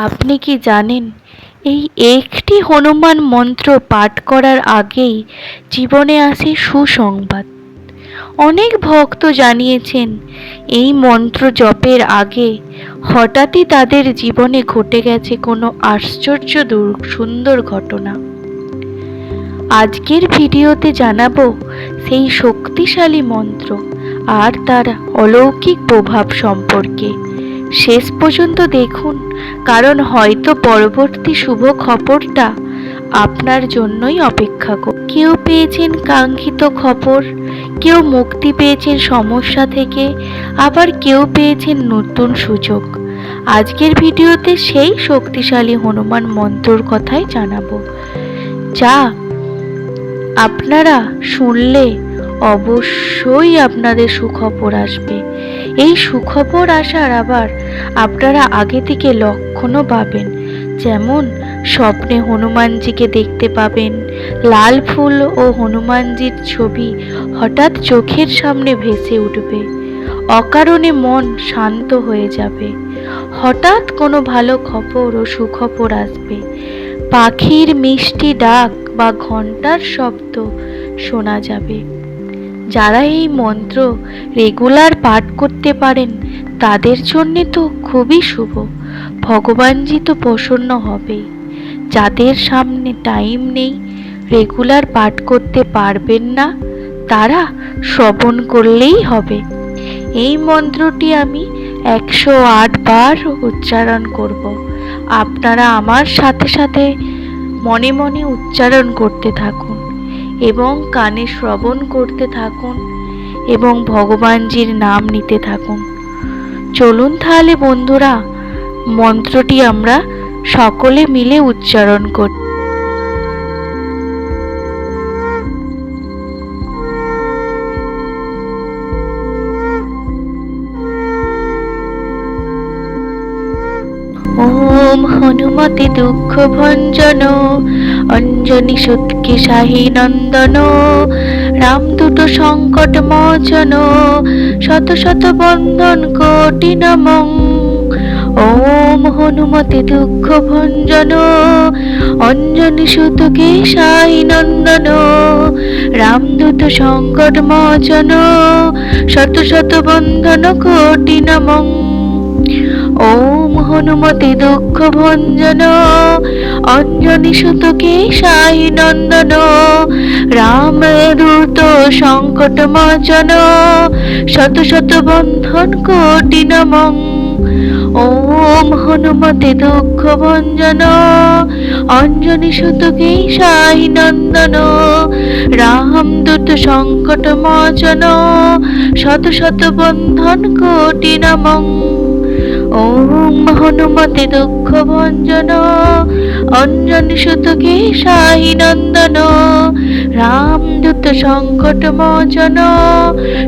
আপনি কি জানেন, এই একটি হনুমান মন্ত্র পাঠ করার আগেই জীবনে আসে সুসংবাদ। অনেক ভক্ত জানিয়েছেন এই মন্ত্র জপের আগে হঠাৎই তাদের জীবনে ঘটে গেছে কোনো আশ্চর্য সুন্দর ঘটনা। আজকের ভিডিওতে জানাবো সেই শক্তিশালী মন্ত্র আর তার অলৌকিক প্রভাব সম্পর্কে। শেষ পর্যন্ত দেখুন, কারণ হয়তো পরবর্তী শুভ খবরটা আপনার জন্যই অপেক্ষা করে। কেউ পেয়েছেন কাঙ্ক্ষিত খবর, কেউ মুক্তি পেয়েছেন সমস্যা থেকে, আবার কেউ পেয়েছেন নতুন সুযোগ। আজকের ভিডিওতে সেই শক্তিশালী হনুমান মন্ত্রর কথাই জানাবো, যা আপনারা শুনলে অবশ্যই আপনাদের সুখবর আসবে। এই সুখবর আসার আবার আপনারা আগে থেকে লক্ষণও পাবেন, যেমন স্বপ্নে হনুমানজিকে দেখতে পাবেন, লাল ফুল ও হনুমানজির ছবি হঠাৎ চোখের সামনে ভেসে উঠবে, অকারণে মন শান্ত হয়ে যাবে, হঠাৎ কোনো ভালো খবর ও সুখবর আসবে, পাখির মিষ্টি ডাক বা ঘন্টার শব্দ শোনা যাবে। যারা এই মন্ত্র রেগুলার পাঠ করতে পারেন তাদের জন্যে তো খুবই শুভ। ভগবানজি তো প্রসন্ন হবেই। যাদের সামনে টাইম নেই, রেগুলার পাঠ করতে পারবেন না, তারা শ্রবণ করলেই হবে। এই মন্ত্রটি আমি 108 বার উচ্চারণ করব। আপনারা আমার সাথে সাথে মনে মনে উচ্চারণ করতে থাকুন এবং কানে শ্রবণ করতে থাকুন এবং ভগবানজির নাম নিতে থাকুন। চলুন তাহলে বন্ধুরা, মন্ত্রটি আমরা সকলে মিলে উচ্চারণ করি। ওম হনুমতে দুঃখ ভঞ্জন অঞ্জনি সুতকে শাহী নন্দন রামদূত সংকট মোচন শত শত বন্ধন কোটি নমঃ। ওম হনুমতে দুঃখ ভঞ্জন অঞ্জনি সুতকে শাহী নন্দন রামদূত সংকট মোচন শত শত বন্ধন কোটি নমঃ। ওম হনুমতে দুঃখ ভঞ্জন অঞ্জনি সুতকে শাহী নন্দন রামদূত সংকট মোচন শত শত বন্ধন কোটি নমঃ। ওম হনুমতে দুঃখ ভঞ্জন অঞ্জনি সুতকে শাহী নন্দন রামদূত সংকট মোচন শত শত বন্ধন কোটি নমঃ। ওম হনুমতে দুঃখ ভঞ্জন অঞ্জনি সুতকে শাহী নন্দন রামদূত সংকট মোচন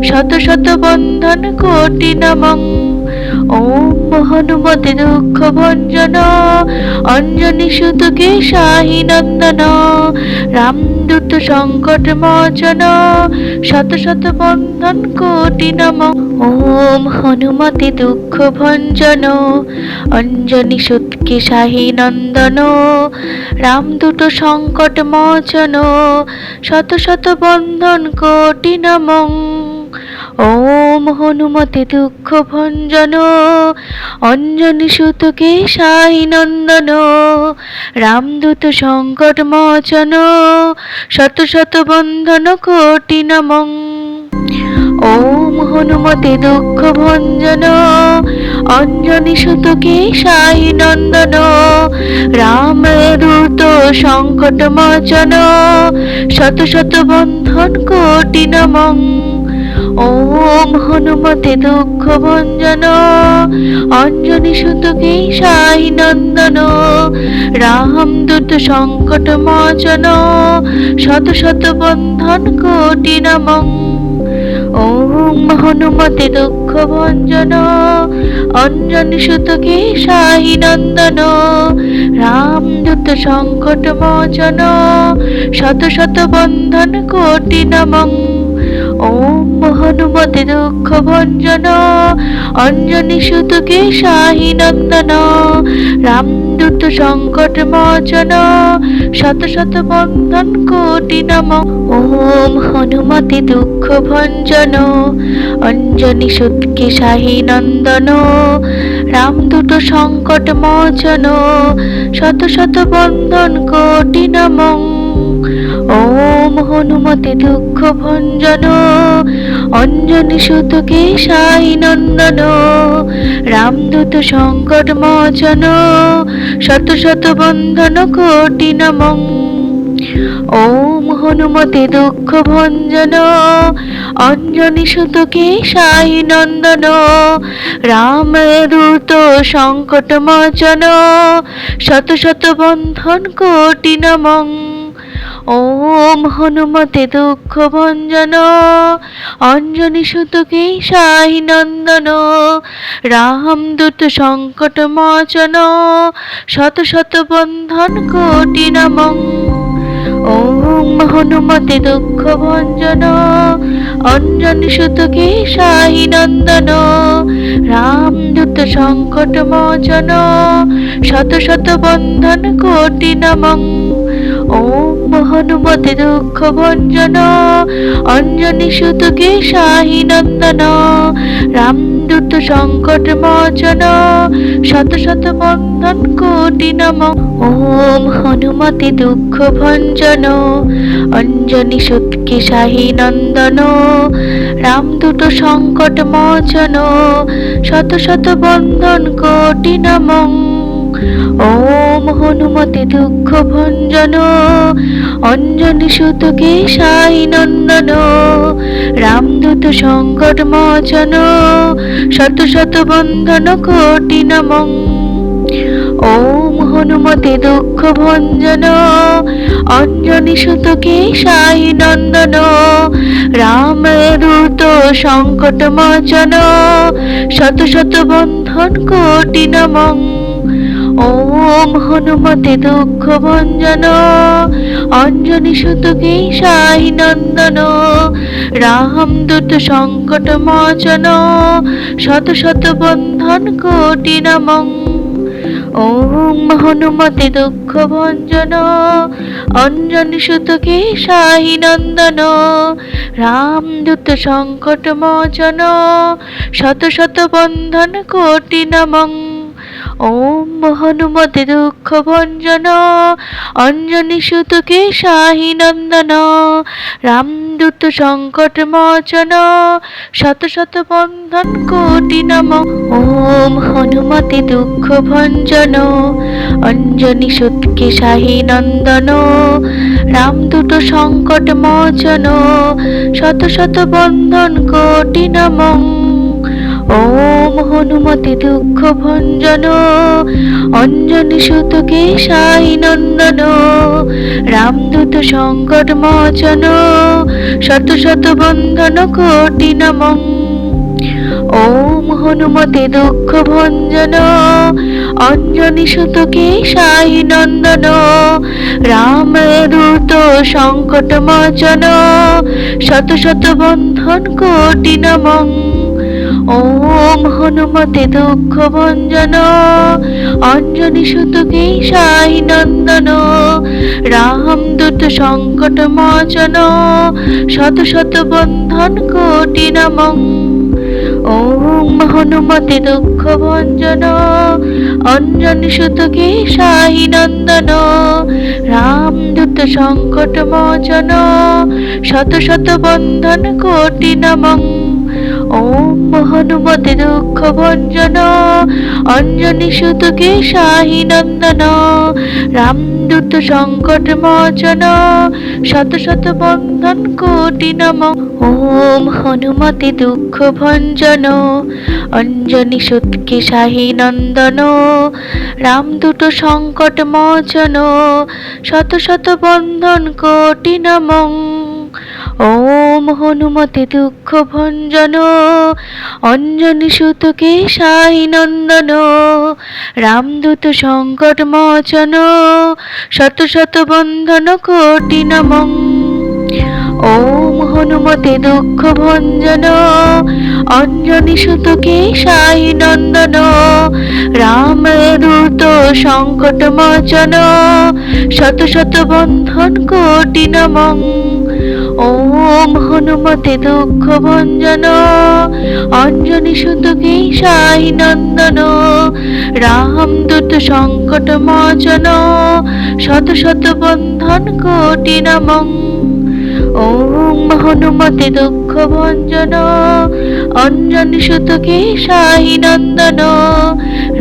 শত শত বন্ধন কোটি নমঃ। ওম হনুমতে দুঃখ ভঞ্জন অঞ্জনি সুতকে শাহী নন্দন রামদূত সংকট মোচন শত শত বন্ধন কোটি নমঃ। ওম হনুমতে দুঃখ ভঞ্জন অঞ্জনি সুতকে শাহী নন্দন রামদূত সংকট মোচন শত শত বন্ধন কোটি নমঃ। ওম হনুমতে দুঃখ ভঞ্জন অঞ্জনি সুতকে শাহী নন্দন রামদূত সংকট মোচন শত শত বন্ধন কোটি নমঃ। ওম হনুমতে দুঃখ ভঞ্জন অঞ্জনি সুতকে শাহী নন্দন রামদূত সংকট মোচন শত শত বন্ধন কোটি নমঃ। ওম হনুমতে দুঃখ ভঞ্জন অঞ্জনি সুতকে শাহী নন্দন রামদূত সংকট মোচন শত শত বন্ধন কোটি নমঃ। ওম হনুমতে দুঃখ ভঞ্জন অঞ্জনি সুতকে শাহী নন্দন রামদূত সংকট মোচন শত শত বন্ধন কোটি নমঃ। ওম হনুমতে দুঃখ ভঞ্জন অঞ্জনি সুত কেশাহি নন্দন রামদূত সংকট মোচন শত শত বন্ধন কোটি নম। ওম হনুমতে দুঃখ ভঞ্জন অঞ্জনি সুত কেশাহি নন্দন রামদূত সংকট মোচন শত শত বন্ধন কোটি নমঃ। ওম হনুমতে দুঃখ ভঞ্জন অঞ্জনি সুত কেশাহি নন্দন রামদূত সংকট মোচন শত শত বন্ধন কোটি নমঃ। ওম হনুমতে দুঃখ ভঞ্জন অঞ্জনি সুত কেশাহি নন্দন রামদূত সংকট মোচন শত শত বন্ধন কোটি নমঃ। ওম হনুমতে দুঃখ ভঞ্জন অঞ্জনি সুত কেশাহি নন্দন রামদূত সংকট মোচন শত শত বন্ধন কোটি নমঃ। ওম হনুমতে দুঃখ ভঞ্জন অঞ্জনি সুত কেশাহি নন্দন রামদূত সংকট মোচন শত শত বন্ধন কোটি নমঃ। ওম হনুমতে দুঃখ ভঞ্জন অঞ্জনি সুত কেশাহি নন্দন রামদূত সংকট মোচন শত শত বন্ধন কোটি নমঃ। ওম হনুমতে দুঃখ ভঞ্জন অঞ্জনি সুত কেশাহি নন্দন রামদূত সংকট মোচন শত শত বন্ধন কোটি নমঃ। ওম হনুমতে দুঃখ ভঞ্জন অঞ্জনি সুত কেশাহি নন্দন রামদূত সংকট মোচন শত শত বন্ধন কোটি নমঃ। ওম হনুমতে দুঃখ ভঞ্জন অঞ্জনি সুত কেশাহি নন্দন রামদূত সংকট মোচন শত শত বন্ধন কোটি নমঃ। ওম হনুমতে দুঃখ ভঞ্জন অঞ্জনি সুত কেশাহি নন্দন রামদূত সংকট মোচন শত শত বন্ধন কোটি নমঃ। ওম হনুমতে দুঃখ ভঞ্জন অঞ্জনি সুত কেশাহি নন্দন রামদূত সংকট মোচন শত শত বন্ধন কোটি নমঃ। ওম হনুমতে দুঃখ ভঞ্জন অঞ্জনি সুত কেশাহি নন্দন রামদূত সংকট মোচন শত শত বন্ধন কোটি নমঃ। ওম হনুমতে দুঃখ ভঞ্জন অঞ্জনি সুত কেশাহি নন্দন রামদূত সংকট মোচন শত শত বন্ধন কোটি নমঃ। ওম হনুমতে দুঃখ ভঞ্জন অঞ্জনি সুত কেশাহি নন্দন রামদূত সংকট মোচন শত শত বন্ধন কোটি নমঃ। ওম হনুমতে দুঃখ ভঞ্জন অঞ্জনি সুত কেশাহি নন্দন রামদূত সংকট মোচন শত শত বন্ধন কোটি নমঃ। ওম হনুমতে দুঃখ ভঞ্জন অঞ্জনি সুত কেশাহি নন্দন রামদূত সংকট মোচন শত শত বন্ধন কোটি নমঃ। ওম হনুমতে দুঃখ ভঞ্জন অঞ্জনি সুত কেশাহি নন্দন রামদূত সংকট মোচন শত শত বন্ধন কোটি নমঃ। ওম হনুমতে দুঃখ ভঞ্জন অঞ্জনি সুত কেশাহি নন্দন রামদূত সংকট মোচন শত শত বন্ধন কোটি নমঃ। ওম হনুমতে দুঃখ ভঞ্জন অঞ্জনি সুত কেশাহি নন্দন রামদূত সংকট মোচন শত শত বন্ধন কোটি নমঃ। ওম হনুমতে দুঃখ ভঞ্জন অঞ্জনি সুত কেশাহি নন্দন রামদূত সংকট মোচন শত শত বন্ধন কোটি নমঃ। ওম হনুমতে দুঃখ ভঞ্জন অঞ্জনি সুত কেশাই নন্দন রাম দূত সংকট মোচন শত শত বন্ধন কোটি নমঃ। ওম হনুমতে দুঃখ ভঞ্জন অঞ্জনি সুত কেশাই নন্দন রাম দূত সংকট মোচন শত শত বন্ধন কোটি নমঃ। ওম হনুমতে দুঃখ ভঞ্জন অঞ্জনি সুত কেশাই নন্দন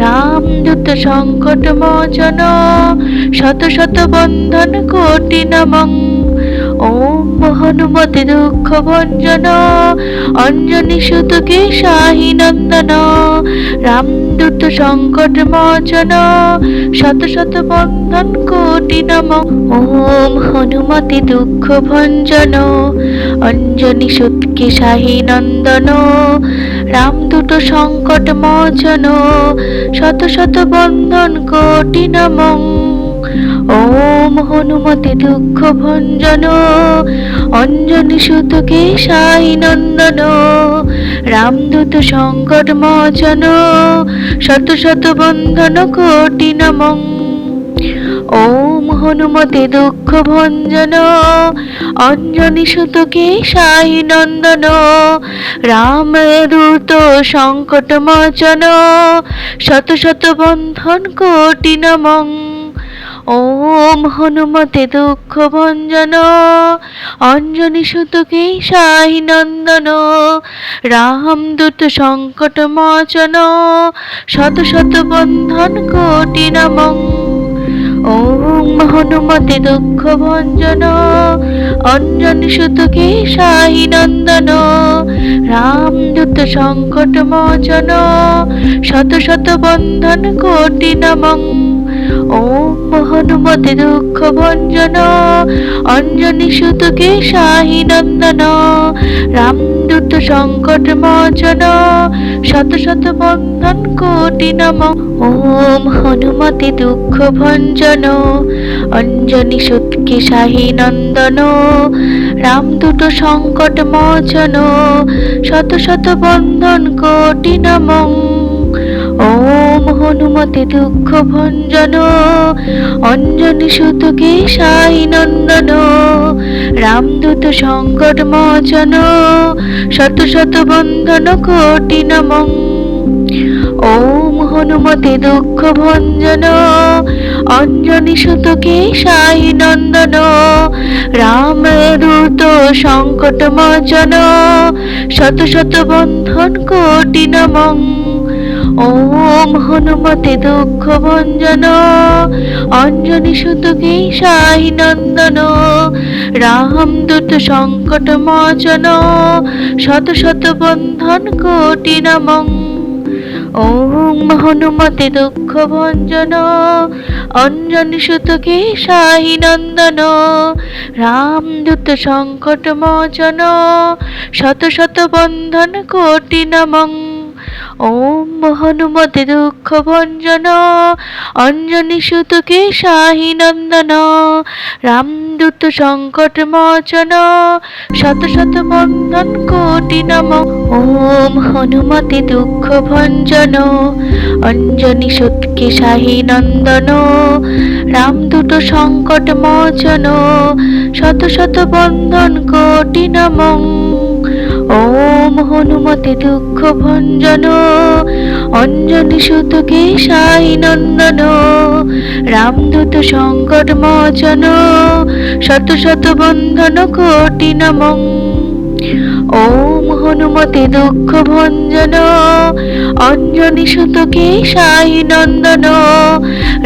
রাম দূত সংকট মোচন শত শত বন্ধন কোটি নমঃ। ওম হনুমতে দুঃখ ভঞ্জন অঞ্জনি সুত কেশাই নন্দন রাম দূত সংকট মোচন শত শত বন্ধন কোটি নমঃ। ওম হনুমতে দুঃখ ভঞ্জন অঞ্জনি সুত কেশাই নন্দন রাম দূত সংকট মোচন শত শত বন্ধন কোটি নমঃ। ওম হনুমতে দুঃখ ভঞ্জন অঞ্জনি সুত কেশাই নন্দন রাম দূত সংকট মোচন শত শত বন্ধন কোটি নমঃ। ওম হনুমতে দুঃখ ভঞ্জন অঞ্জনি সুত কেশাই নন্দন রাম দূত সংকট মোচন শত শত বন্ধন কোটি নমঃ। ওম হনুমতে দুঃখ ভঞ্জন অঞ্জনি সুত কেশাই নন্দন রাম দূত সংকট মোচন শত শত বন্ধন কোটি নমঃ। ওম হনুমতে দুঃখ ভঞ্জন অঞ্জনি সুত কেশাই নন্দন রাম দূত সংকট মোচন শত শত বন্ধন কোটি নমঃ। ওম হনুমতে দুঃখ ভঞ্জন অঞ্জনি সুত কেশাই নন্দন রাম দূত সংকট মোচন শত শত বন্ধন কোটি নমঃ। ওম হনুমতে দুঃখ ভঞ্জন অঞ্জনি সুত কেশাই নন্দন রাম দূত সংকট মোচন শত শত বন্ধন কোটি নমঃ। ওম হনুমতে দুঃখ ভঞ্জন অঞ্জনি সুত কেশাই নন্দন রাম দূত সংকট মোচন শত শত বন্ধন কোটি নমঃ। ওম হনুমতে দুঃখ ভঞ্জন অঞ্জনি সুত কেশাই নন্দন রাম দূত সংকট মোচন শত শত বন্ধন কোটি নমঃ। ওম হনুমতে দুঃখ ভঞ্জন অঞ্জনি সুত কেশাই নন্দন রাম দূত সংকট মোচন শত শত বন্ধন কোটি নমঃ। ওম হনুমতে দুঃখ ভঞ্জন অঞ্জনি সুত কেশাই নন্দন রাম দূত সংকট মোচন শত শত বন্ধন কোটি নমঃ। ওম হনুমতে দুঃখ ভঞ্জন অঞ্জনি সুত কেশাই নন্দন রাম দূত সংকট মোচন শত শত বন্ধন কোটি নমঃ। ওম হনুমতে দুঃখ ভঞ্জন অঞ্জনি সুত কেশাই নন্দন রাম দূত সংকট মোচন শত শত বন্ধন কোটি নমঃ। ওম হনুমতে দুঃখ ভঞ্জন অঞ্জনি সুত কেশাই নন্দন রাম দূত সংকট মোচন শত শত বন্ধন কোটি নমঃ। ওম হনুমতে দুঃখ ভঞ্জন অঞ্জনি সুত কেশাই নন্দন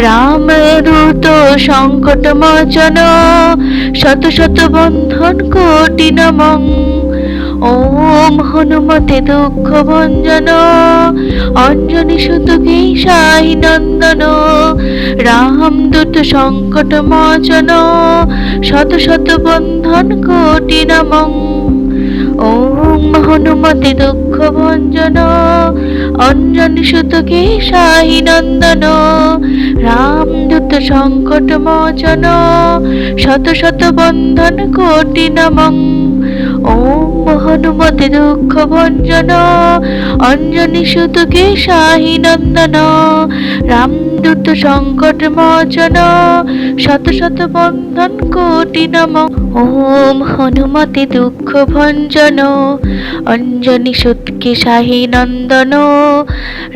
রাম দূত সংকট মোচন শত শত বন্ধন কোটি নমঃ। ওম হনুমতে দুঃখ ভঞ্জন অঞ্জনি সুত কেশাই নন্দন রাম দূত সংকট মোচন শত শত বন্ধন কোটি নমঃ। ওম হনুমতে দুঃখ ভঞ্জন অঞ্জনি সুত কেশাই নন্দন রাম দূত সংকট মোচন, শত শত বন্ধন কোটি নমঃ। ওম হনুমতে দুঃখ ভঞ্জন, অঞ্জনি সুত কেশাহি নন্দন, রামদূত সংকট মোচন, শত শত বন্ধন কোটি নমঃ। ওম হনুমতে দুঃখ ভঞ্জন, অঞ্জনি সুত কেশাহি নন্দন,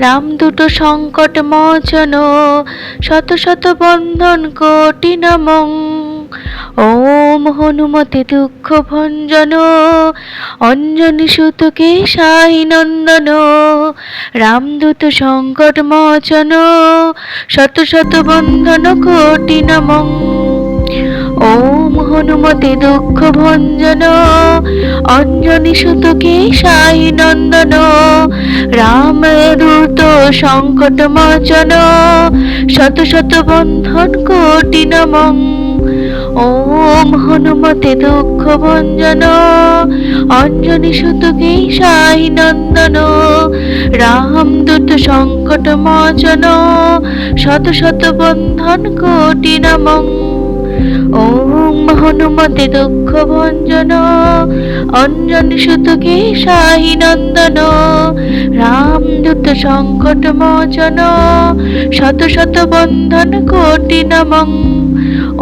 রামদূত সংকট মোচন, শত শত বন্ধন কোটি নমঃ। ওম হনুমতে দুঃখ ভঞ্জন, অঞ্জনি সুত কেশাহি নন্দন, রামদূত সংকট মোচন, শত শত বন্ধন কোটি নমঃ। ওম হনুমতে দুঃখ ভঞ্জন, অঞ্জনি সুত কেশাহি নন্দন, রামদূত সংকট মোচন, শত শত বন্ধন কোটি নমঃ। ওম হনুমতে দুঃখ ভঞ্জন, অঞ্জনি সুত কেশাহি নন্দন, রামদূত সংকট মোচন, শত শত বন্ধন কোটি নমঃ। ওম হনুমতে দুঃখ ভঞ্জন, অঞ্জনি সুত কেশাহি নন্দন, রামদূত সংকট মোচন, শত শত বন্ধন কোটি নমঃ।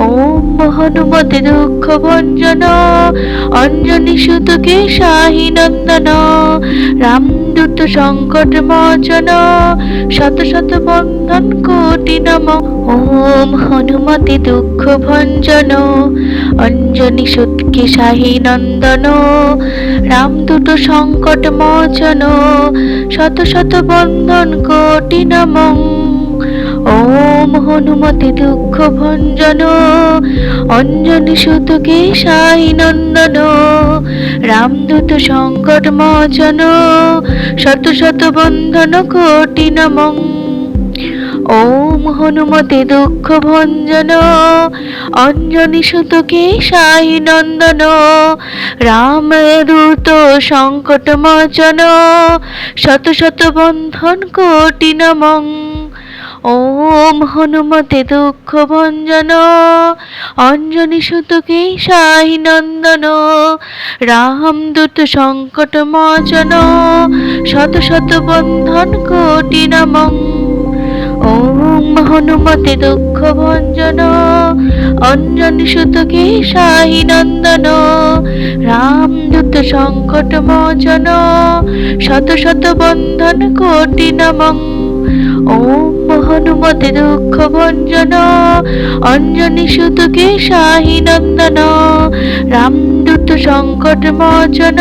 ওম হনুমতে দুঃখ ভঞ্জন, অঞ্জনি সুত কেশাহি নন্দন, রামদূত সংকট মোচন, শত শত বন্ধন কোটি নমঃ। ওম হনুমতে দুঃখ ভঞ্জন, অঞ্জনি সুত কেশাহি নন্দন, রামদূত সংকট মোচন, শত শত বন্ধন কোটি নমঃ। ওম হনুমতে দুঃখ ভঞ্জন, অঞ্জনি সুত কেশাহি নন্দন, রামদূত সংকট মোচন, শত শত বন্ধন কোটি নমঃ। ওম হনুমতে দুঃখ ভঞ্জন, অঞ্জনি সুত কেশাহি নন্দন, রামদূত সংকট মোচন, শত শত বন্ধন কোটি নমঃ। ওম হনুমতে দুঃখ ভঞ্জন, অঞ্জনি সুত কেশাহি নন্দন, রামদূত সংকট মোচন, শত শত বন্ধন কোটি নমঃ। ওম হনুমতে দুঃখ ভঞ্জন, অঞ্জনি সুত কেশাহি নন্দন, রামদূত সংকট মোচন, শত শত বন্ধন কোটি নমঃ। ওম হনুমতে দুঃখ ভঞ্জন, অঞ্জনি সুত কেশাহি নন্দন, রামদূত সংকট মোচন,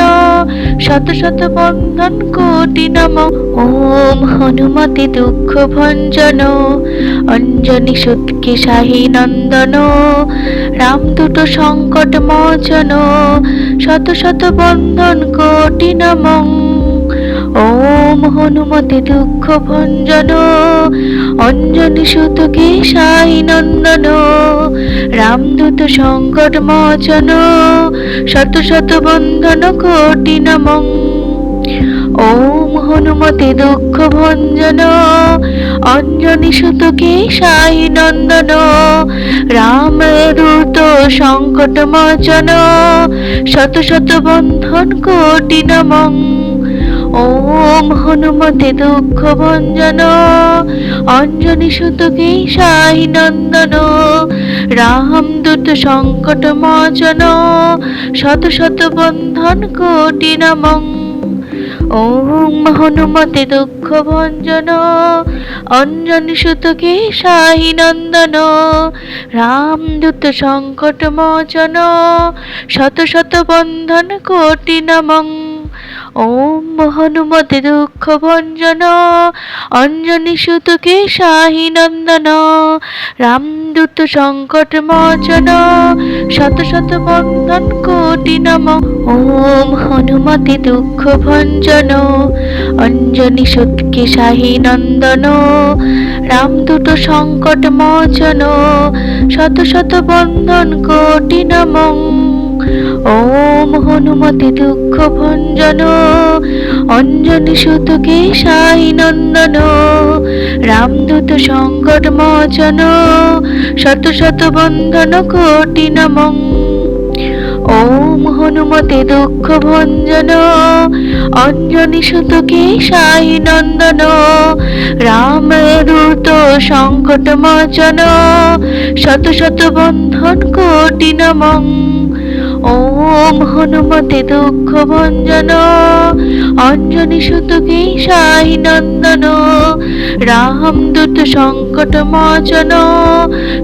শত শত বন্ধন কোটি নমঃ। ওম হনুমতে দুঃখ ভঞ্জন, অঞ্জনি সুত কেশাহি নন্দন, রামদূত সংকট মোচন, শত শত বন্ধন কোটি নমঃ। ওম হনুমতে দুঃখ ভঞ্জন, অঞ্জনি সুত কেশাহি নন্দন, রামদূত সংকট মোচন, শত শত বন্ধন কোটি নমঃ। ওম হনুমতে দুঃখ ভঞ্জন, অঞ্জনি সুত কেশাহি নন্দন, রামদূত সংকট মোচন, শত শত বন্ধন কোটি নমঃ। ওম হনুমতে দুঃখ ভঞ্জন, অঞ্জনি সুত কেশাহি নন্দন, রামদূত সংকট মোচন, শত শত বন্ধন কোটি নমঃ। ওম হনুমতে দুঃখ ভঞ্জন, অঞ্জনি সুত কেশাহি নন্দন, রামদূত সংকট মোচন, শত শত বন্ধন কোটি নমঃ। ওম হনুমতে দুঃখ ভঞ্জন, অঞ্জনি সুত কেশাহি নন্দন, রামদূত সংকট মোচন, শত শত বন্ধন কোটি নমঃ। ওম হনুমতে দুঃখ ভঞ্জন, অঞ্জনি সুত কেশাহি নন্দন, রামদূত সংকট মোচন, শত শত বন্ধন কোটি নমঃ। ওম হনুমতে দুঃখ ভঞ্জন অঞ্জনি সুত কেশাই নন্দন রামদূত সংকট মোচন শত শত বন্ধন কোটি নমঃ। ওম হনুমতে দুঃখ ভঞ্জন অঞ্জনি সুত কেশাই নন্দন রামদূত সংকট মোচন শত শত বন্ধন কোটি নমঃ। ওম হনুমতে দুঃখ ভঞ্জন অঞ্জনি সুত কেশাই নন্দন রামদূত সংকট মোচন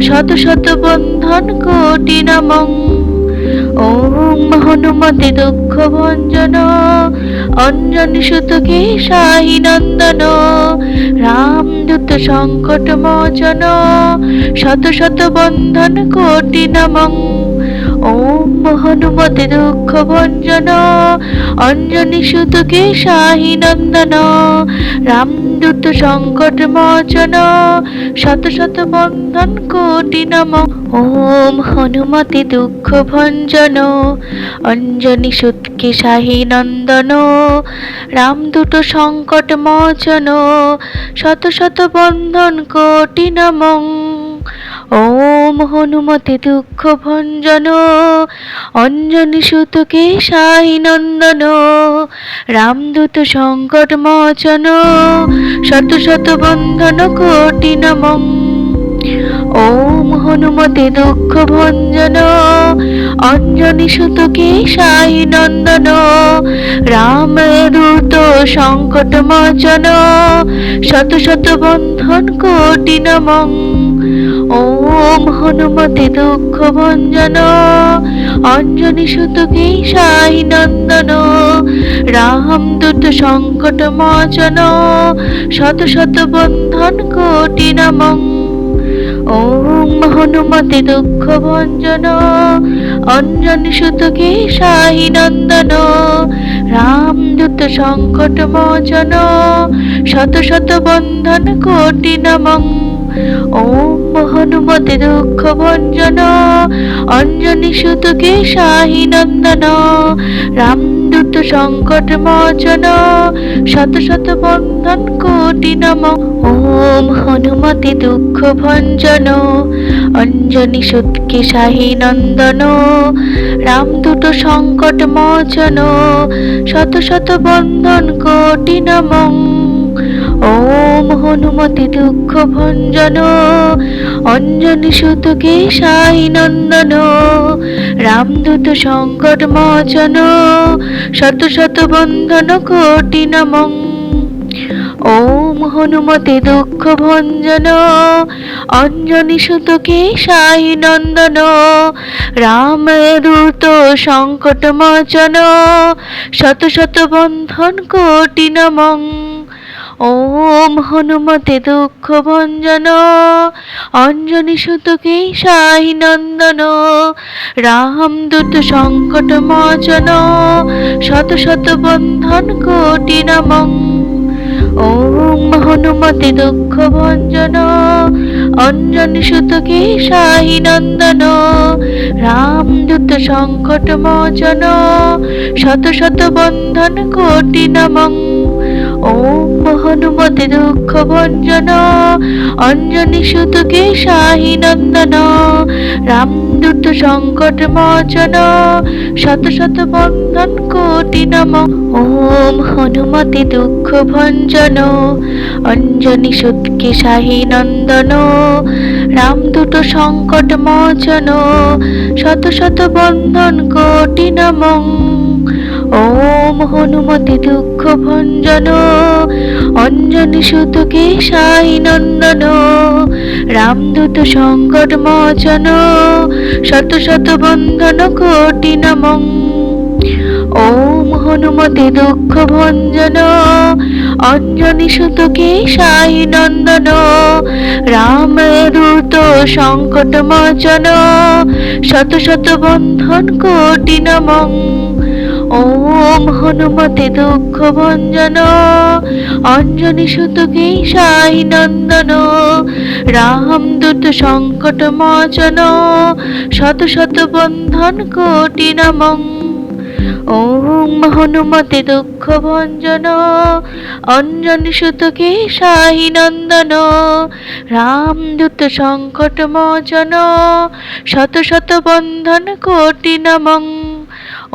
শত শত বন্ধন কোটি নমঃ। ওম হনুমতে দুঃখ ভঞ্জন অঞ্জনি সুত কেশাই নন্দন রামদূত সংকট মোচন শত শত বন্ধন কোটি নমঃ। ওম হনুমতে দুঃখ ভঞ্জন অঞ্জনি সুত কেশাই নন্দন রামদূত সংকট মোচন শত শত বন্ধন কোটি নমঃ। ওম হনুমতে দুঃখ ভঞ্জন অঞ্জনি সুত কেশাই নন্দন রামদূত সংকট মোচন শত শত বন্ধন কোটি নমঃ। ওম হনুমতে দুঃখ ভঞ্জন অঞ্জনি সুত কেশাই নন্দন রামদূত সংকট মোচন শত শত বন্ধন কোটি নমঃ। ওম হনুমতে দুঃখ ভঞ্জন অঞ্জনি সুত কেশাই নন্দন রামদূত সংকট মোচন শত শত বন্ধন কোটি নমঃ। ওম হনুমতে দুঃখ ভঞ্জন অঞ্জনি সুত কেশাই নন্দন রামদূত সংকট মোচন শত শত বন্ধন কোটি নমঃ। ওম হনুমতে দুঃখ ভঞ্জন অঞ্জনি সুত কেশাই নন্দন রামদূত সংকট মোচন শত শত বন্ধন কোটি নমঃ। ওম হনুমতে দুঃখ ভঞ্জন অঞ্জনি সুত কেশাই নন্দন রামদূত সংকট মোচন শত শত বন্ধন কোটি নমঃ। ওম হনুমতে দুঃখ ভঞ্জন অঞ্জনি সুত কেশাই নন্দন রামদূত সংকট মোচন শত শত বন্ধন কোটি নমঃ। ওম হনুমতে দুঃখ ভঞ্জন অঞ্জনি সুত কেশাই নন্দন রামদূত সংকট মোচন শত শত বন্ধন কোটি নমঃ। ওম হনুমতে দুঃখ ভঞ্জন অঞ্জনি সুত কেশাই নন্দন রামদূত সংকট মোচন শত শত বন্ধন কোটি নমঃ। ওম হনুমতে দুঃখ ভঞ্জন অঞ্জনি সুত কেশাই নন্দন রামদূত সংকট মোচন শত শত বন্ধন কোটি নমঃ। ওম হনুমতে দুঃখ ভঞ্জন অঞ্জনি সুত কেশাই নন্দন রামদূত সংকট মোচন শত শত বন্ধন কোটি নমঃ। ওম হনুমতে দুঃখ ভঞ্জন অঞ্জনি সুত কেশাই নন্দন রামদূত সংকট মোচন শত শত বন্ধন কোটি নমঃ। ওম হনুমতে দুঃখ ভঞ্জন অঞ্জনি সুত কেশাই নন্দন রামদূত সংকট মোচন শত শত বন্ধন কোটি নমঃ। ওম হনুমতে দুঃখ ভঞ্জন অঞ্জনি সুত কেশাই নন্দন রামদূত সংকট মোচন শত শত বন্ধন কোটি নমঃ। ওম হনুমতে দুঃখ ভঞ্জন অঞ্জনি সুত কেশাই নন্দন রামদূত সংকট মোচন শত শত বন্ধন কোটি নমঃ। ওম হনুমতে দুঃখ ভঞ্জন অঞ্জনি সুতকে সাই নন্দন রামদূত সংকট মোচন শত শত বন্ধন কোটি নমঃ। ওম হনুমতে দুঃখ ভঞ্জন অঞ্জনি সুতকে সাই নন্দন রামদূত সংকট মোচন শত শত বন্ধন কোটি নমঃ।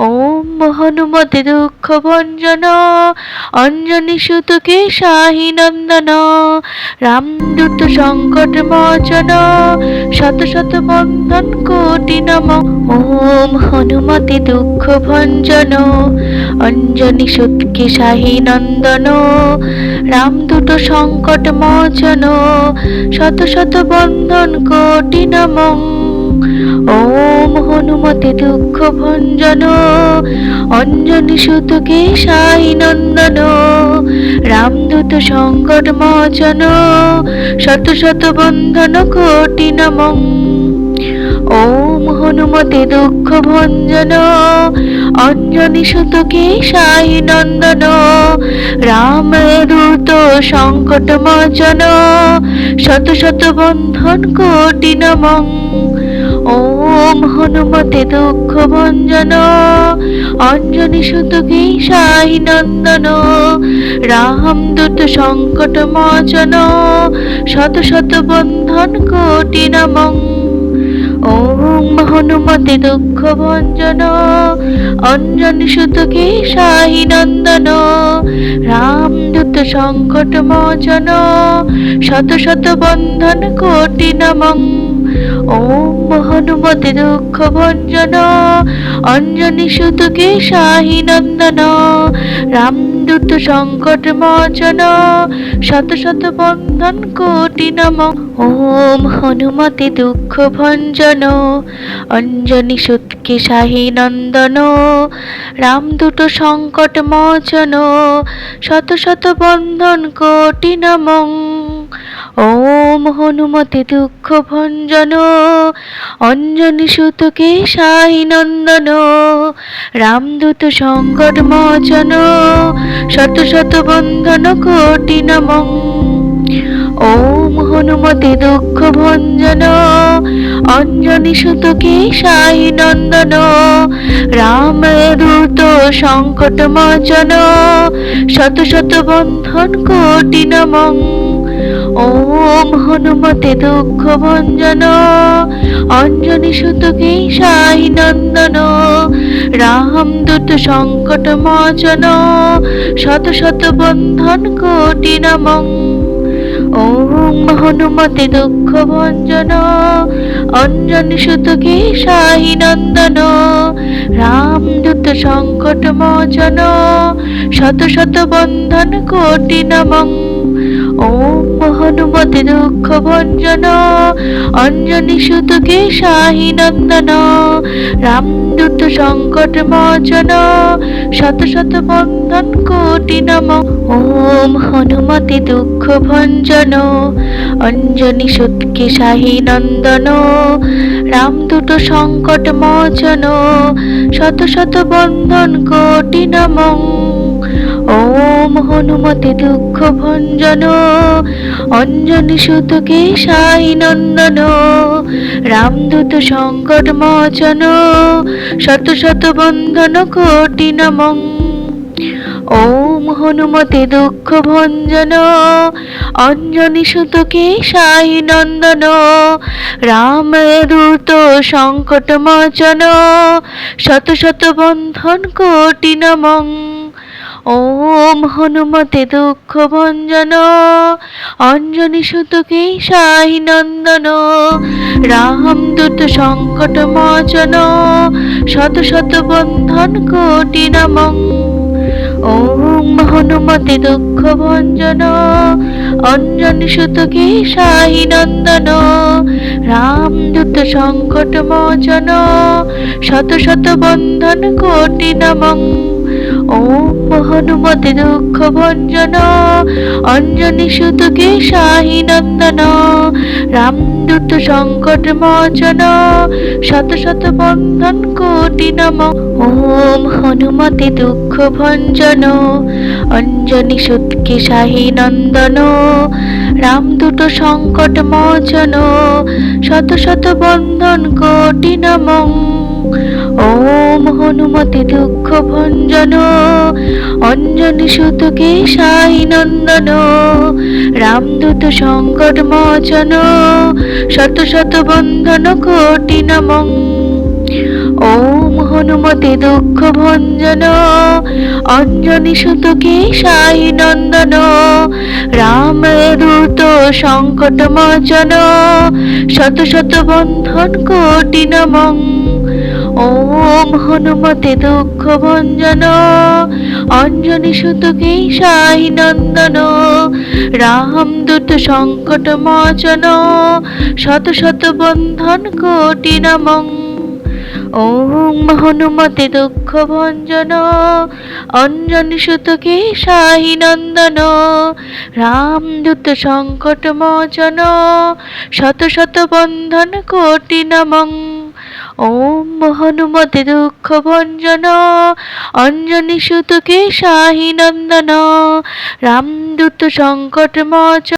ওম হনুমতে দুঃখ ভঞ্জন অঞ্জনি সুতকে সাই নন্দন রামদূত সংকট মোচন শত শত বন্ধন কোটি নমঃ। ওম হনুমতে দুঃখ ভঞ্জন অঞ্জনি সুতকে সাই নন্দন রামদূত সংকট মোচন শত শত বন্ধন কোটি নমঃ। ওম হনুমতে দুঃখ ভঞ্জন অঞ্জনি সুতকে সাই নন্দন রামদূত সংকট মোচন শত শত বন্ধন কোটি নমঃ। ওম হনুমতে দুঃখ ভঞ্জন অঞ্জনি সুতকে সাই নন্দন রামদূত সংকট মোচন শত শত বন্ধন কোটি নমঃ। ওম হনুমতে দুঃখ ভঞ্জন অঞ্জনি সুতকে সাই নন্দন রামদূত সংকট মোচন শত শত বন্ধন কোটি নমঃ। ওম হনুমতে দুঃখ ভঞ্জন অঞ্জনি সুতকে সাই নন্দন রামদূত সংকট মোচন শত শত বন্ধন কোটি নমঃ। ওম হনুমতে দুঃখ ভঞ্জন অঞ্জনি সুতকে সাই নন্দন রামদূত সংকট মোচন শত শত বন্ধন কোটি নমঃ। ওম হনুমতে দুঃখ ভঞ্জন অঞ্জনি সুতকে সাই নন্দন রামদূত সংকট মোচন শত শত বন্ধন কোটি নমঃ। ওম হনুমতে দুঃখ ভঞ্জন অঞ্জনি সুতকে সাই নন্দন রামদূত সংকট মোচন শত শত বন্ধন কোটি নমঃ। ওম হনুমতে দুঃখ ভঞ্জন অঞ্জনি সুতকে সাই নন্দন রামদূত সংকট মোচন শত শত বন্ধন কোটি নমঃ। ওম হনুমতে দুঃখ ভঞ্জন অঞ্জনি সুতকে সাই নন্দন রামদূত সংকট মোচন শত শত বন্ধন কোটি নমঃ। ওম হনুমতে দুঃখ ভঞ্জন অঞ্জনি সুতকে সাই নন্দন রামদূত সংকট মোচন শত শত বন্ধন কোটি নমঃ। ওম হনুমতে দুঃখ ভঞ্জন অঞ্জনি সুতকে সাই নন্দন রামদূত সংকট মোচন শত শত বন্ধন কোটি নমঃ। ওম হনুমতে দুঃখ ভঞ্জন অঞ্জনি সুতকে সাই নন্দন রামদূত সংকট মোচন শত শত বন্ধন কোটি নমঃ। ওম হনুমতে দুঃখ ভঞ্জন অঞ্জনি সুতকে সাই নন্দন রামদূত সংকট মোচন শত শত বন্ধন কোটি নমঃ। ওম হনুমতে দুঃখ ভঞ্জন অঞ্জনি সুতকে সাই নন্দন রামদূত সংকট মোচন শত শত বন্ধন কোটি নমঃ। ওম হনুমতে দুঃখ ভঞ্জন অঞ্জনি সুতকে সাই নন্দন রামদূত সংকট মোচন শত শত বন্ধন কোটি নমঃ। ওম হনুমতে দুঃখ ভঞ্জন অঞ্জনি সুতকে সাই নন্দন রামদূত সংকট মোচন শত শত বন্ধন কোটি নমঃ। ওম হনুমতে দুঃখ ভঞ্জন অঞ্জনি সুতকে সাই নন্দন রাম রামদূত সংকট মোচন শত শত বন্ধন কোটি নম। ওম হনুমতে দুঃখ ভঞ্জন অঞ্জনি সুতকে শাহী নন্দন রামদূত সংকট মোচন শত শত বন্ধন কোটি নমঃ। ওম হনুমতে দুঃখ ভঞ্জন অঞ্জনি সুতকে শাহী নন্দন রামদূত সংকট মোচন শত শত বন্ধন কোটি নমঃ। ওম হনুমতে দুঃখ ভঞ্জন অঞ্জনি সুতকে শাহী নন্দন রামদূত সংকট মোচন শত শত বন্ধন কোটি নমঃ। ওম হনুমতে দুঃখ ভঞ্জন অঞ্জনি সুতকে শাহী নন্দন রামদূত সংকট মোচন শত শত বন্ধন কোটি নমঃ। ওম হনুমতে দুঃখ ভঞ্জন অঞ্জনি সুতকে শাহী নন্দন রামদূত সংকট মোচন শত শত বন্ধন কোটি নমঃ। ওম হনুমতে দুঃখ ভঞ্জন অঞ্জনি সুতকে শাহী নন্দন রামদূত সংকট মোচন